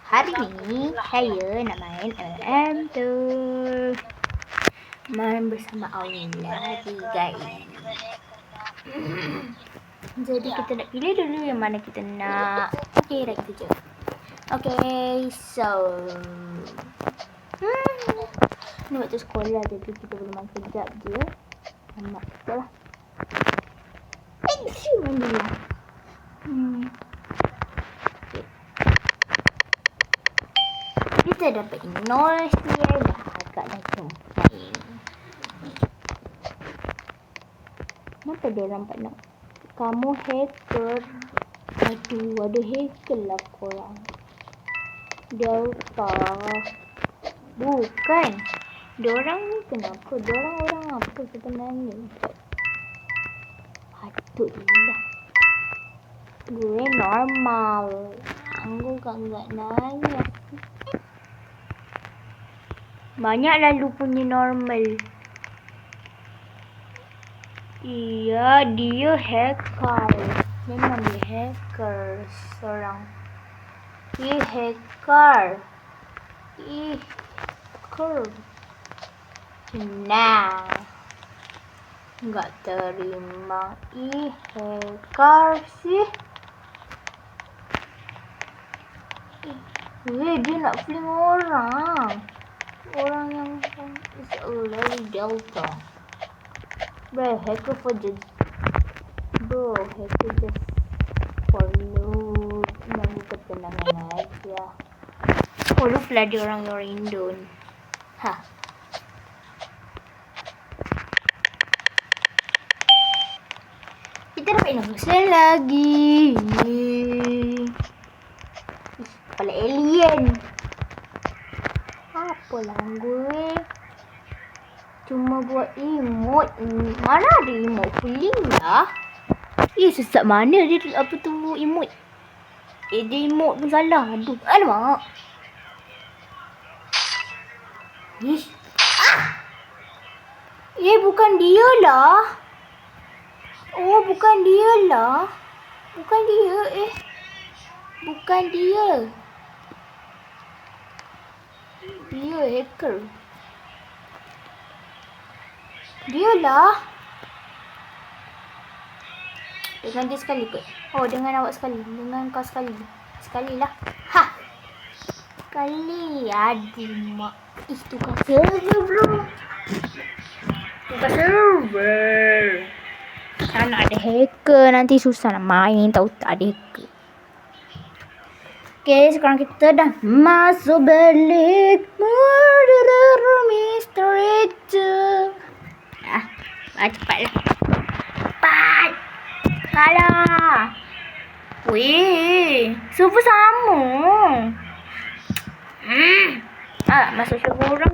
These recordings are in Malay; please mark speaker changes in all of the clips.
Speaker 1: Hari ni saya nak main MM tu. Main bersama Auladi guys. Jadi kita nak pilih dulu yang mana kita nak. Okay, right tu je. Okay, so ni waktu sekolah, jadi kita boleh main kejap je. Amat kita lah. Main dulu. Kita dapat noise ni dah agak dah jumpai. Kenapa dia nampak nak kamu hacker? Aduh, ada hacker lah korang. Delta. Bukan. Diorang ni kenapa? Diorang orang apa sebenarnya? Patutlah. Gue normal. Aku kagak nanya. Banyak lalu punya normal. Iya, dia hacker. Memang dia hacker seorang. Dia hacker. Hacker. Nah. Enggak terima. Hacker sih. Dia nak fling orang. Orang yang is already Delta. Bro, hacker for just for loot. Nanggu ketenangan aja. Oh, lu pula dia orang Indon. Ha. Kita dapat Indonesia lagi. Kepala alien. Apalah gue cuma buat emote. Mana ada emote fuling lah. Sesat mana dia apa tu emote. Dia emote pun salah. Aduh, alamak. Bukan dia lah. Oh, bukan dia lah. Bukan dia. Bukan dia. Dia hacker. Dia lah. Dengan dia sekali kot. Oh, dengan awak sekali. Dengan kau sekali. Sekali lah. Ha. Sekali. Aduh, mak. Tukar server bro. Tukar server. Sana ada hacker. Nanti susah nak main. Tahu tak ada hacker. Okay, sekarang kita dah masuk balik Murder Mystery 2. Cepatlah. Cepat. Kalah. Weh, server sama. Masuk server orang.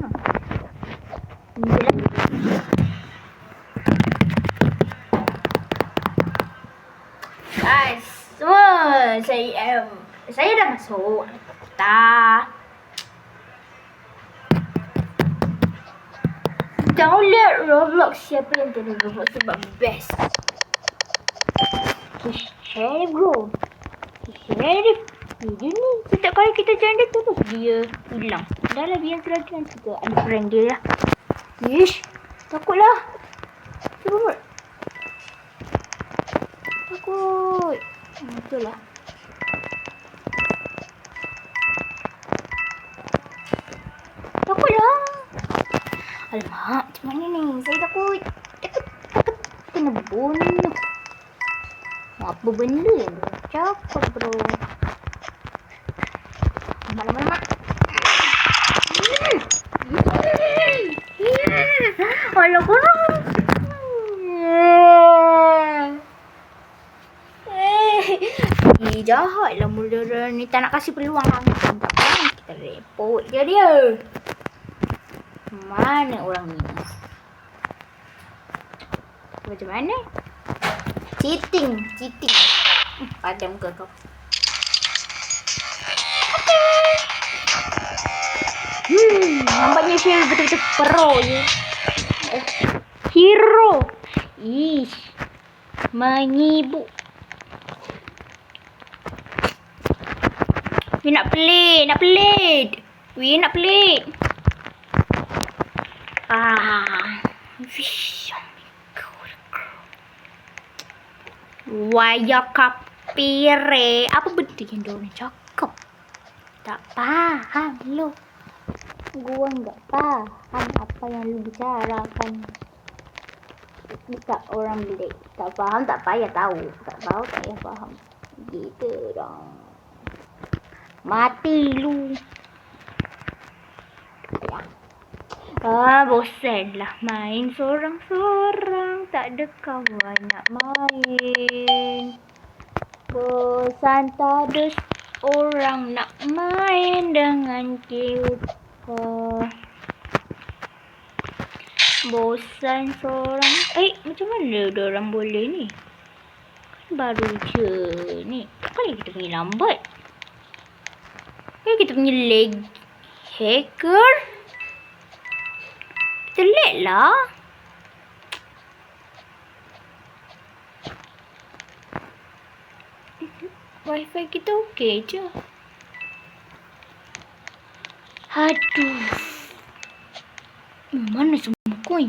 Speaker 1: Guys, semua saya dah masuk. Download Roblox. Siapa yang download Roblox sebab best. Sheriff bro. Sheriff. Dia ni setiap kali kita join dia terus dia hilang. Dah lah biar selagi nanti kita ada friend dia lah. Takutlah. Cuba. Takut. Betul lah. Takutlah. Alamak, macam mana ni? Saya takut. Takut kena bunuh. Apa benda yang dia cakap bro? Alamak. Alah korang. Jahat lah murderer ni. Tak nak kasih peluang langsung. Kita report je dia. Mana orang ni? Macam mana? Cheating. Padam muka kau. Nampaknya Shell betul-betul pro je. Hero. Menyibuk. We nak pelit. Nak pelit. We nak pelit. Waya kapire. Apa benda yang diorang cakap? Tak faham lu. Gua enggak paham apa yang lu bicarakan. Dekat orang bilik. Tak faham tak payah tahu. Tak tahu tak payah faham. Gitu dong. Mati lu. Bosan lah main sorang-sorang. Tak ada kawan nak main. Bosan tak ada orang nak main dengan kita. Bosan seorang. Macam mana orang boleh ni? Baru je ni. Takkan kita punya lambat. Kita punya lag. Hacker. Kita lag lah. Wifi kita okey je. Aduh. Mana semua koin?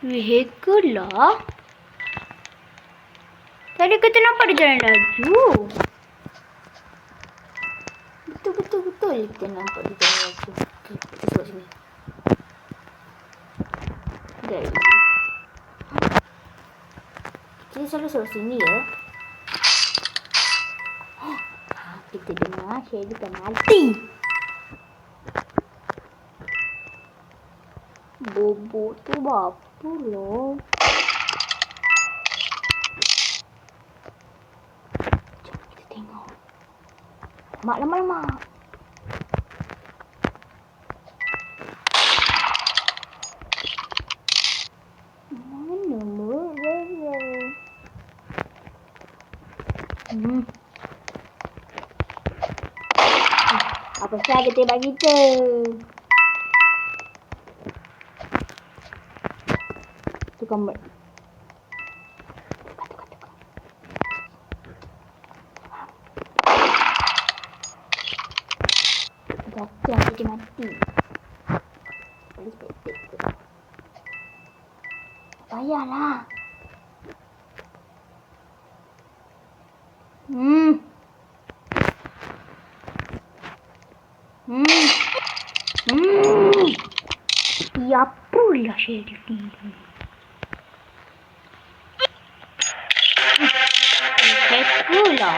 Speaker 1: Hacker lah. Tadi kita nampak dia jalan laju. Betul kita nampak dia jalan laju. Kita sebut sini. Dari. Kita selalu sebut sini ya. Kita dengar Shelly penalti. Bobo tu apa loh? Jom kita tengok. Lama. Mana apa sahaja dia tembak kita? Tukang ber. Jatuh dia mati. Polis petik tu. Payahlah. Ya pula Shelly ni. Pula.